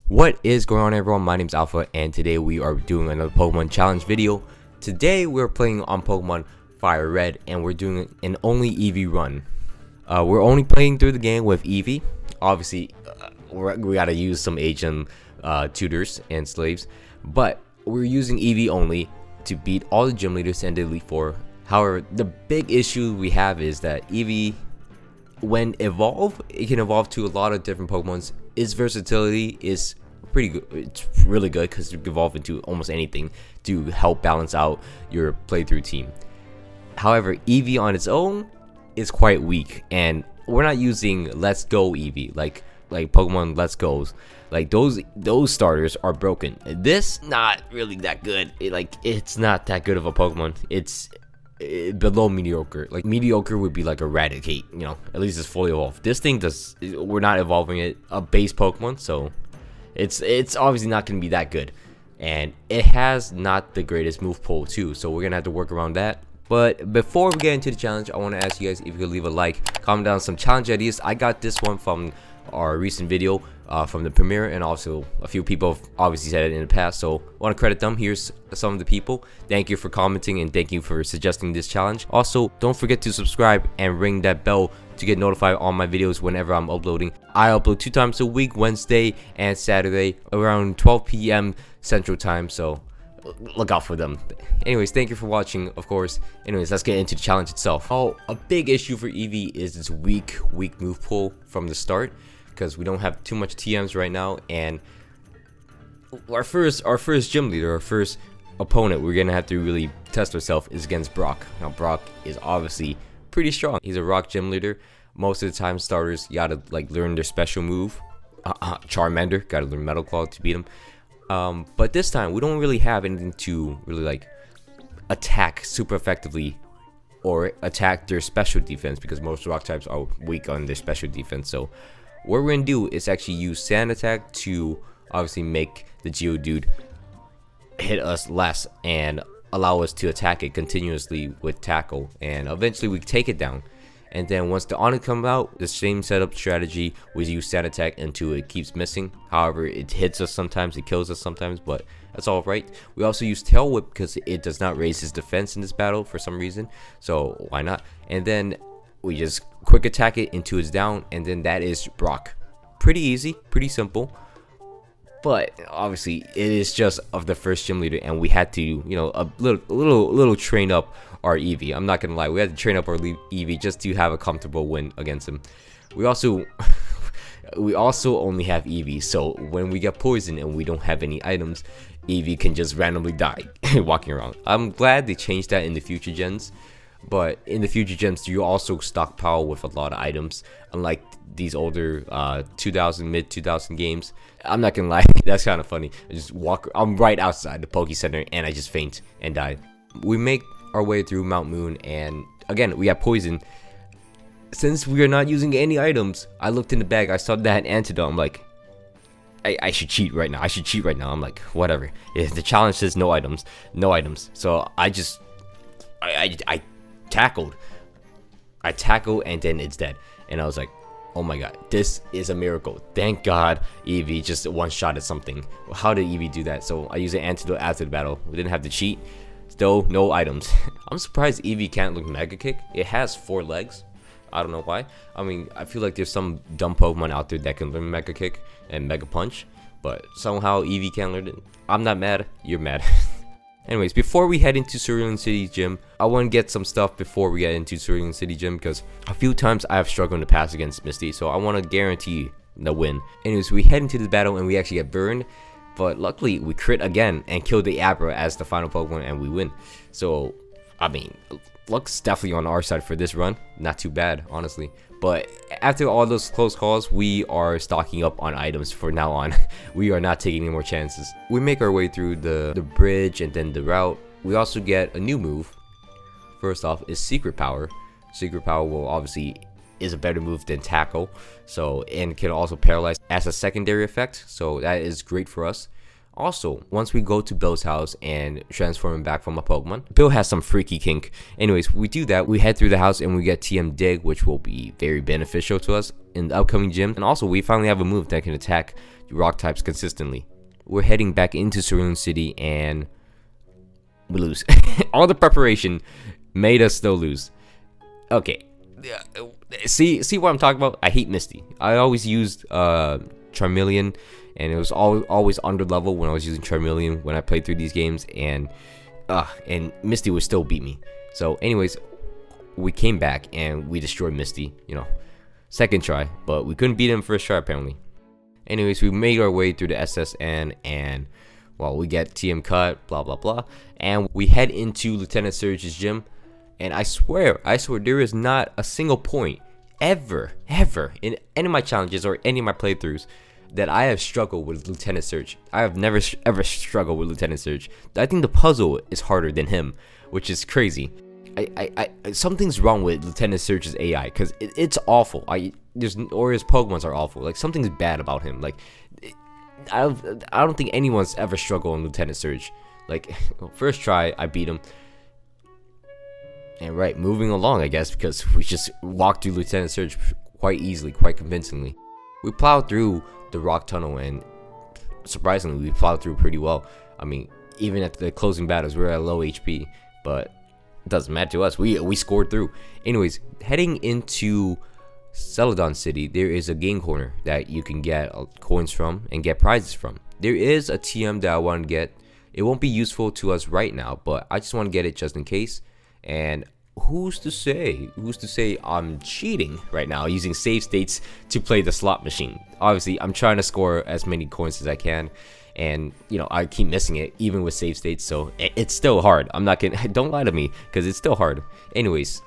What is going on, everyone? My name is Alpha, and today we are doing another Pokemon challenge video. Today we're playing on Pokemon FireRed, and we're doing an only EV run. We're only playing through the game with EV. Obviously, we gotta use some agent tutors and slaves, but we're using EV only to beat all the gym leaders and the Elite Four. However, the big issue we have is that EV, when evolve, it can evolve to a lot of different Pokemons. Its versatility is pretty good. It's really good because you can evolve into almost anything to help balance out your playthrough team. However, EV on its own is quite weak, and we're not using Let's Go EV like Pokemon Let's Go's. Like those starters are broken. This not really that good. It's not that good of a Pokemon. It's below mediocre. Like mediocre would be like Eradicate, you know, at least it's fully evolved. This thing we're not evolving it a base Pokemon, so it's obviously not going to be that good, and it has not the greatest move pool too, so we're gonna have to work around that. But before we get into the challenge, I want to ask you guys if you could leave a like, comment down some challenge ideas. I got this one from our recent video from the premiere, and also a few people have obviously said it in the past, so I want to credit them. Here's some of the people. Thank you for commenting, and thank you for suggesting this challenge. Also, don't forget to subscribe and ring that bell to get notified on my videos whenever I'm uploading. I upload 2 times a week, Wednesday and Saturday around 12 p.m. Central Time, so look out for them. Anyways, thank you for watching, of course. Anyways, let's get into the challenge itself. Oh, a big issue for EV is its weak move pool from the start, because we don't have too much TMs right now, and our first gym leader, our first opponent we're gonna have to really test ourselves is against Brock. Now Brock is obviously pretty strong. He's a rock gym leader. Most of the time starters, you gotta like learn their special move. Charmander, gotta learn Metal Claw to beat him. But this time we don't really have anything to really like attack super effectively or attack their special defense, because most rock types are weak on their special defense. So what we're gonna do is actually use Sand Attack to obviously make the Geodude hit us less and allow us to attack it continuously with Tackle, and eventually we take it down. And then once the Onyx comes out, the same setup strategy, we use Sand Attack until it keeps missing. However, it hits us sometimes, it kills us sometimes, but that's all right. We also use Tail Whip because it does not raise his defense in this battle for some reason, so why not? And then we just quick attack it into its down, and then that is Brock. Pretty easy, pretty simple, but obviously it is just of the first gym leader, and we had to, you know, a little train up our EV. I'm not gonna lie, we had to train up our EV just to have a comfortable win against him. We also only have EV, so when we get poisoned and we don't have any items, EV can just randomly die walking around. I'm glad they changed that in the future gens. But in the future gens, you also stockpile with a lot of items, unlike these older mid 2000 games. I'm not gonna lie, that's kind of funny. I'm right outside the Poke Center, and I just faint and die. We make our way through Mount Moon, and again, we have poison. Since we are not using any items, I looked in the bag, I saw that antidote. I'm like, I should cheat right now. I'm like, whatever. If the challenge says no items, So I tackled, and then it's dead, and I was like, oh my god, this is a miracle. Thank god EV just one shot at something. How did EV do that? So I used an antidote after the battle. We didn't have to cheat. Still no items. I'm surprised EV can't learn Mega Kick. It has 4 legs. I don't know why. I mean, I feel like there's some dumb Pokemon out there that can learn Mega Kick and Mega Punch, but somehow EV can't learn it. I'm not mad, you're mad. Anyways, before we head into Cerulean City Gym, I want to get some stuff before we get into Cerulean City Gym, because a few times I have struggled in the past against Misty, so I want to guarantee the win. Anyways, we head into the battle and we actually get burned, but luckily we crit again and kill the Abra as the final Pokemon, and we win. So, I mean, luck's definitely on our side for this run. Not too bad, honestly. But after all those close calls, we are stocking up on items for now on. We are not taking any more chances. We make our way through the bridge and then the route. We also get a new move. First off is Secret Power. Secret Power will obviously is a better move than Tackle, so, and can also paralyze as a secondary effect, so that is great for us. Also, once we go to Bill's house and transform him back from a Pokemon, Bill has some freaky kink. Anyways, we do that. We head through the house and we get TM Dig, which will be very beneficial to us in the upcoming gym. And also, we finally have a move that can attack rock types consistently. We're heading back into Cerulean City and we lose. All the preparation made us still lose. Okay. See what I'm talking about? I hate Misty. I always used Charmeleon, and it was always under level when I was using Charmeleon when I played through these games, and Misty would still beat me. So anyways, we came back and we destroyed Misty, you know, second try, but we couldn't beat him first try apparently. Anyways, we made our way through the SSN and well, we get TM cut, blah blah blah, and we head into Lieutenant Surge's gym. And I swear there is not a single point ever in any of my challenges or any of my playthroughs that I have struggled with Lieutenant Surge. I have never ever struggled with Lieutenant Surge. I think the puzzle is harder than him, which is crazy. Something's wrong with Lieutenant Surge's AI because it's awful. His Pokemons are awful. Like something's bad about him. Like I don't think anyone's ever struggled on Lieutenant Surge. Like first try I beat him. And right, moving along, I guess, because we just walked through Lieutenant Surge quite easily, quite convincingly. We plowed through the rock tunnel, and surprisingly, we plowed through pretty well. I mean, even at the closing battles, we were at low HP, but it doesn't matter to us. We scored through. Anyways, heading into Celadon City, there is a game corner that you can get coins from and get prizes from. There is a TM that I want to get. It won't be useful to us right now, but I just want to get it just in case. And who's to say I'm cheating right now using save states to play the slot machine? Obviously, I'm trying to score as many coins as I can, and you know I keep missing it even with save states, so it's still hard. I'm not gonna don't lie to me because it's still hard. Anyways,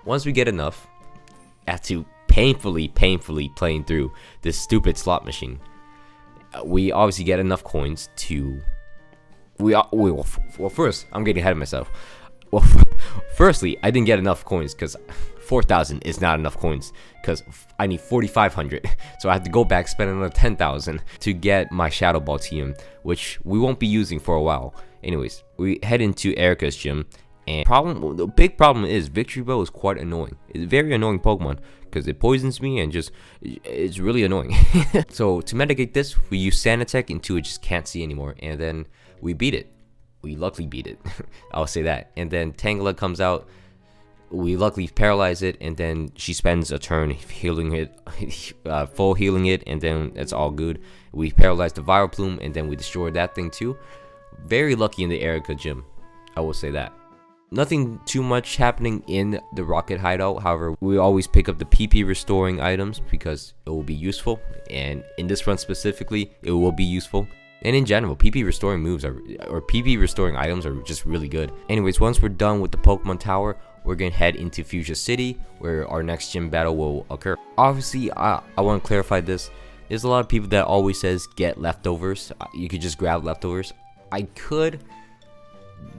once we get enough, after painfully playing through this stupid slot machine, we obviously get enough coins to well first I'm getting ahead of myself. Well, firstly, I didn't get enough coins because 4,000 is not enough coins because I need 4,500. So I have to go back, spend another 10,000 to get my Shadow Ball TM, which we won't be using for a while. Anyways, we head into Erica's gym, and the big problem is Victory Bell is quite annoying. It's a very annoying Pokemon because it poisons me and it's really annoying. So to mitigate this, we use Sanitech until it just can't see anymore, and then we beat it. We luckily beat it. I'll say that. And then Tangela comes out. We luckily paralyze it, and then she spends a turn healing it, full healing it, and then it's all good. We paralyzed the Viral Plume, and then we destroyed that thing too. Very lucky in the Erica gym, I will say that. Nothing too much happening in the Rocket Hideout. However, we always pick up the PP restoring items because it will be useful, and in this run specifically, it will be useful. And in general, PP restoring moves or PP restoring items are just really good. Anyways, once we're done with the Pokemon Tower, we're gonna head into Fuchsia City where our next gym battle will occur. Obviously, I want to clarify this. There's a lot of people that always says get leftovers. You could just grab leftovers. I could.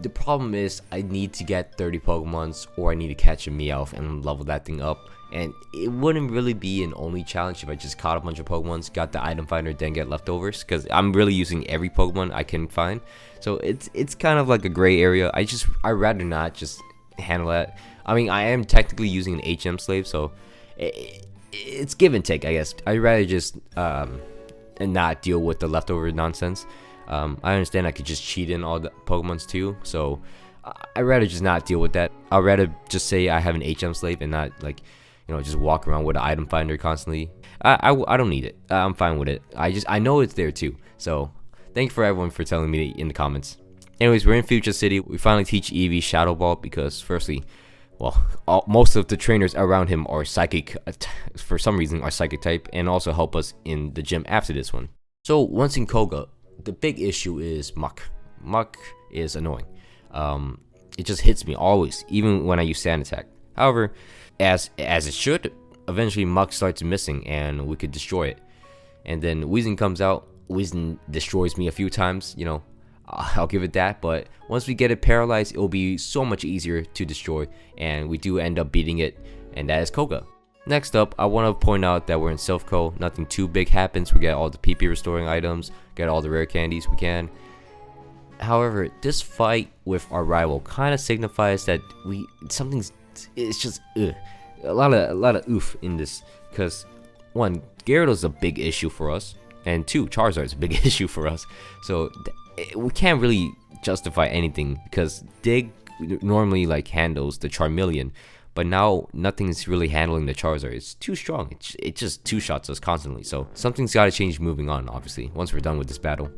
The problem is I need to get 30 Pokemons or I need to catch a Meowth and level that thing up. And it wouldn't really be an only challenge if I just caught a bunch of Pokemons, got the item finder, then get leftovers, because I'm really using every Pokemon I can find. So it's kind of like a gray area. I'd rather not just handle that. I mean, I am technically using an HM slave, so it's give and take, I guess. I'd rather just and not deal with the leftover nonsense. I understand I could just cheat in all the Pokemons too, so I'd rather just not deal with that. I'd rather just say I have an HM slave and not like, you know, just walk around with an item finder constantly. I don't need it. I'm fine with it. I know it's there too. So thank you for everyone for telling me in the comments. Anyways, we're in Fuchsia City. We finally teach EEVEE Shadow Ball because firstly, well, most of the trainers around him are psychic, for some reason are psychic type, and also help us in the gym after this one. So once in Koga, the big issue is Muck. Muck is annoying. It just hits me always, even when I use Sand Attack. However, as it should, eventually Muck starts missing and we could destroy it. And then Weezing comes out. Weezing destroys me a few times, you know, I'll give it that. But once we get it paralyzed, it will be so much easier to destroy, and we do end up beating it, and that is Koga. Next up, I want to point out that we're in Silph Co. Nothing too big happens. We get all the PP restoring items, get all the rare candies we can. However, this fight with our rival kind of signifies that it's just a lot of oof in this, because one, Gyarados a big issue for us, and two, Charizard's a big issue for us. So we can't really justify anything, because Dig normally like handles the Charmeleon, but now nothing's really handling the Charizard. It's too strong. It just two-shots us constantly. So something's got to change moving on, obviously, once we're done with this battle.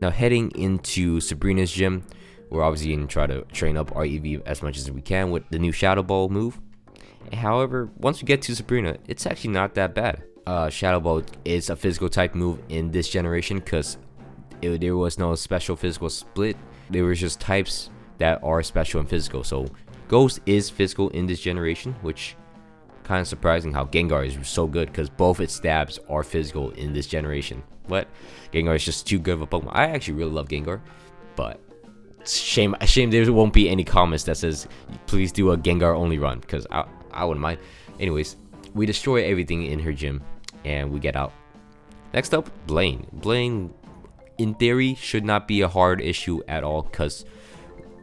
Now heading into Sabrina's gym, we're obviously going to try to train up our EEVEE as much as we can with the new Shadow Ball move. However, once we get to Sabrina, it's actually not that bad. Shadow Ball is a physical type move in this generation, because there was no special physical split. There was just types that are special and physical. So Ghost is physical in this generation, which kind of surprising how Gengar is so good, because both its stabs are physical in this generation. But Gengar is just too good of a Pokemon. I actually really love Gengar, but shame there won't be any comments that says please do a Gengar only run, because I wouldn't mind. Anyways, we destroy everything in her gym and we get out. Next up, Blaine. Blaine in theory should not be a hard issue at all, because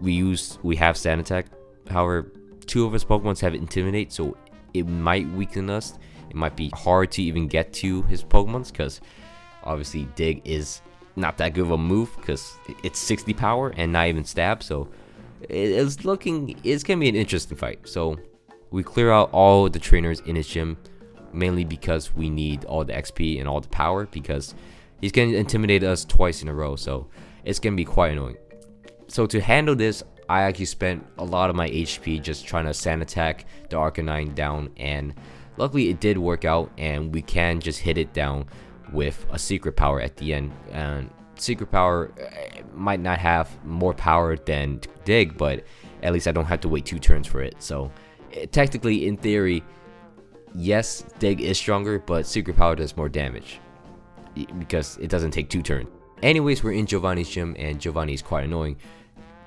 we have Sand Attack. However, two of his Pokemons have Intimidate, so it might weaken us. It might be hard to even get to his Pokemons, because obviously Dig is not that good of a move, because it's 60 power and not even stab. So it's gonna be an interesting fight. So we clear out all the trainers in his gym, mainly because we need all the XP and all the power, because he's gonna intimidate us twice in a row. So it's gonna be quite annoying. So to handle this, I actually spent a lot of my HP just trying to Sand Attack the Arcanine down, and luckily it did work out, and we can just hit it down with a Secret Power at the end. And Secret Power might not have more power than Dig, but at least I don't have to wait 2 turns for it. So technically, in theory, yes, Dig is stronger, but Secret Power does more damage because it doesn't take 2 turns. Anyways, we're in Giovanni's gym, and Giovanni is quite annoying.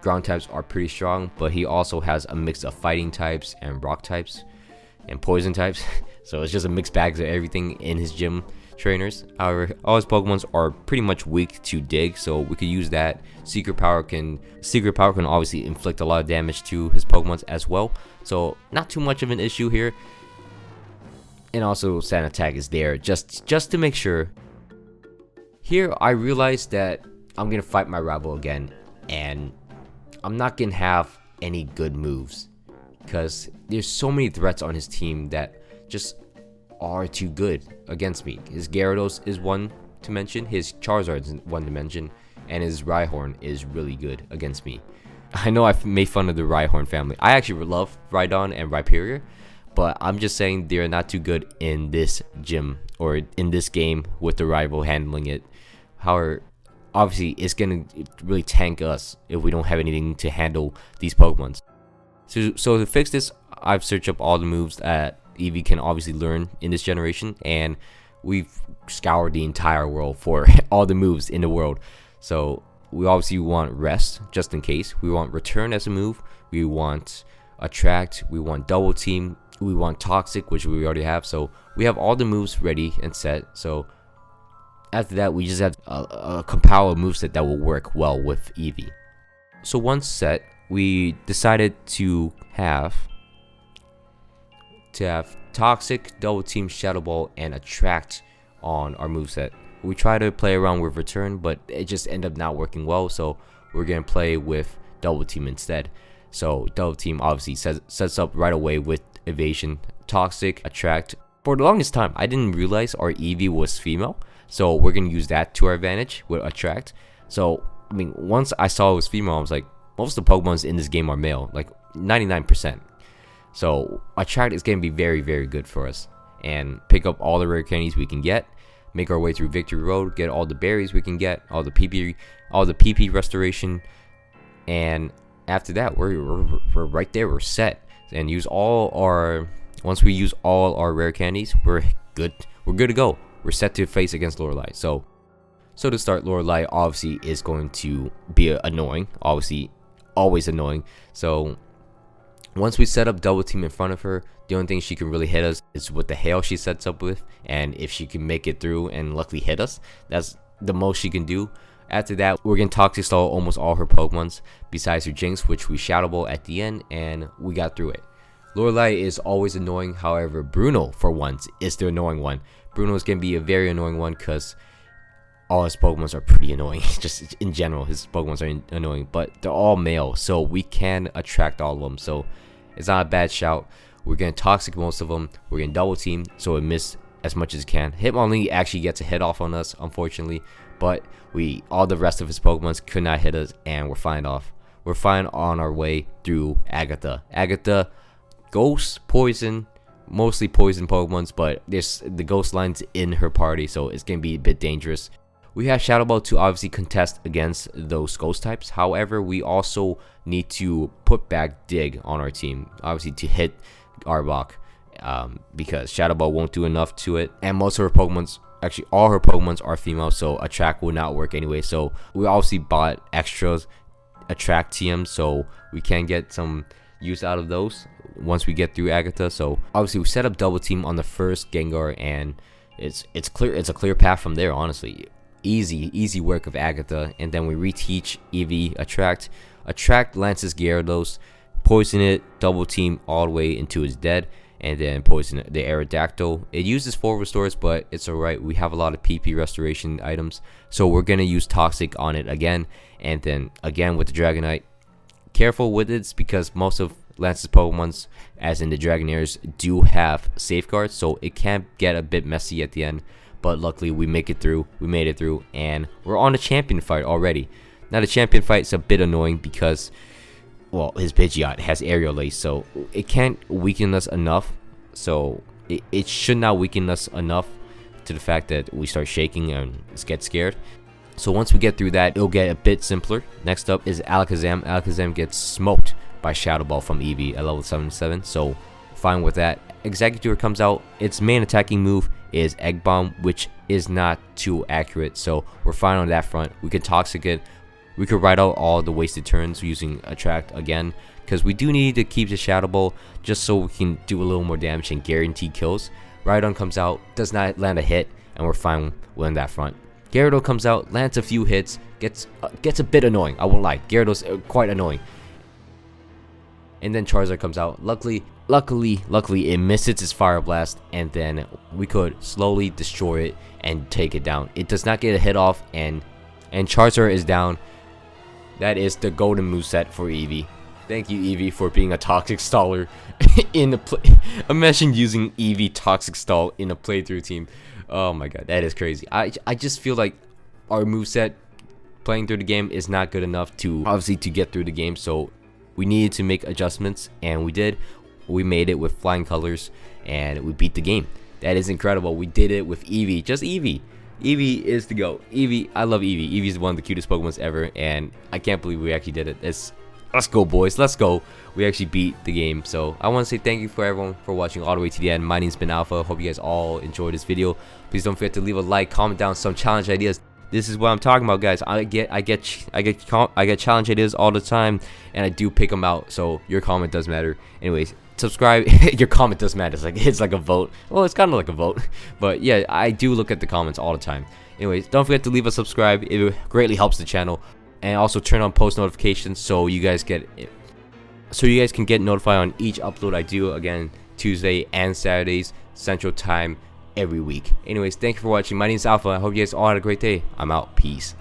Ground types are pretty strong, but he also has a mix of fighting types and rock types and poison types. So it's just a mixed bag of everything in his gym trainers. However, all his Pokemons are pretty much weak to Dig, so we could use that. Secret Power can obviously inflict a lot of damage to his Pokemons as well, so not too much of an issue here. And also Sand Attack is there just to make sure. Here I realized that I'm gonna fight my rival again, and I'm not gonna have any good moves, because there's so many threats on his team that just are too good against me. His Gyarados is one to mention, his Charizard is one to mention, and his Rhyhorn is really good against me. I know I've made fun of the Rhyhorn family. I actually love Rhydon and Rhyperior, but I'm just saying they're not too good in this gym or in this game with the rival handling it. However, obviously it's gonna really tank us if we don't have anything to handle these Pokemons. So to fix this, I've searched up all the moves that EEVEE can obviously learn in this generation, and we've scoured the entire world for all the moves in the world. So we obviously want Rest just in case. We want Return as a move. We want Attract. We want Double Team. We want Toxic, which we already have. So we have all the moves ready and set. So after that, we just have a compile of moveset that will work well with EEVEE. So once set, we decided to have Toxic, Double Team, Shadow Ball, and Attract on our moveset. We try to play around with Return, but it just ended up not working well, so we're going to play with Double Team instead. So Double Team obviously sets up right away with Evasion, Toxic, Attract. For the longest time, I didn't realize our EEVEE was female, so we're going to use that to our advantage with Attract. So, I mean, once I saw it was female, I was like, most of the Pokemons in this game are male, like 99%. So Attract is going to be very, very good for us, and pick up all the rare candies we can get, make our way through Victory Road, get all the berries we can get, all the PP restoration, and after that we're right there, we're set. And once we use all our rare candies, we're good to go. We're set to face against Lorelei. So to start, Lorelei obviously is going to be annoying, obviously always annoying. So once we set up Double Team in front of her, the only thing she can really hit us is with the hail she sets up with, and if she can make it through and luckily hit us, that's the most she can do. After that, we're gonna Toxic Stall almost all her Pokemons besides her Jinx, which we Shadow Ball at the end, and we got through it. Lorelei is always annoying. However, Bruno, for once, is the annoying one. Bruno is gonna be a very annoying one because all his Pokemons are pretty annoying. Just in general, his Pokemons are annoying, but they're all male, so we can attract all of them. So it's not a bad shout. We're gonna Toxic most of them. We're gonna Double Team, so it miss as much as it can. Hitmonlee actually gets a hit off on us, unfortunately, but all the rest of his Pokemons could not hit us, and we're fine off. We're fine on our way through Agatha. Agatha, Ghost, Poison, mostly Poison Pokemons, but there's the Ghost line's in her party, so it's gonna be a bit dangerous. We have Shadow Ball to obviously contest against those Ghost types. However, we also need to put back Dig on our team, obviously to hit Arbok, because Shadow Ball won't do enough to it, and most of her Pokemons, actually all her Pokemons, are female, so Attract will not work anyway. So we obviously bought extras Attract TMs, so we can get some use out of those once we get through Agatha. So obviously we set up Double Team on the first Gengar, and it's clear, it's a clear path from there, honestly. Easy work of Agatha, and then we reteach EEVEE Attract Lance's Gyarados, poison it, Double Team all the way into his dead, and then poison the Aerodactyl. It uses 4 restores, but it's alright. We have a lot of PP restoration items, so we're gonna use Toxic on it again, and then again with the Dragonite. Careful with it because most of Lance's Pokemons, as in the Dragonairs, do have safeguards, so it can get a bit messy at the end. But luckily we made it through, and we're on a champion fight already. Now the champion fight is a bit annoying because, well, his Pidgeot has Aerial Ace, so it can't weaken us enough. So it should not weaken us enough to the fact that we start shaking and get scared. So once we get through that, it'll get a bit simpler. Next up is Alakazam. Alakazam gets smoked by Shadow Ball from EEVEE at level 77, so fine with that. Executor comes out. Its main attacking move is Egg Bomb, which is not too accurate, so we're fine on that front. We can Toxic it. We could ride out all the wasted turns using Attract again, because we do need to keep the Shadow Ball just so we can do a little more damage and guarantee kills. Rhydon comes out, does not land a hit, and we're fine on that front. Gyarados comes out, lands a few hits, gets a bit annoying, I won't lie. Gyarados quite annoying. And then Charizard comes out. Luckily it misses its Fire Blast, and then we could slowly destroy it and take it down. It does not get a hit off, and Charizard is down. That is the golden moveset for EEVEE. Thank you, EEVEE, for being a Toxic Staller in the play. Imagine using EEVEE Toxic Stall in a playthrough team. Oh my god, that is crazy. I just feel like our moveset playing through the game is not good enough to obviously to get through the game, so we needed to make adjustments, and we did. We made it with flying colors, and we beat the game. That is incredible. We did it with EEVEE. Just EEVEE. EEVEE is the GOAT. EEVEE, I love EEVEE. EEVEE is one of the cutest Pokemons ever, and I can't believe we actually did it. Let's go, boys. Let's go. We actually beat the game. So I want to say thank you for everyone for watching all the way to the end. My name's been Alpha. Hope you guys all enjoyed this video. Please don't forget to leave a like, comment down some challenge ideas. This is what I'm talking about, guys. I get challenge ideas all the time, and I do pick them out. So your comment does matter. Anyways, subscribe. Your comment does matter. It's like a vote. Well, it's kind of like a vote, but yeah, I do look at the comments all the time. Anyways, don't forget to leave a subscribe. It greatly helps the channel, and also turn on post notifications so you guys can get notified on each upload I do. Again, Tuesday and Saturdays Central Time every week. Anyways, thank you for watching. My name is Alpha. I hope you guys all had a great day. I'm out. Peace.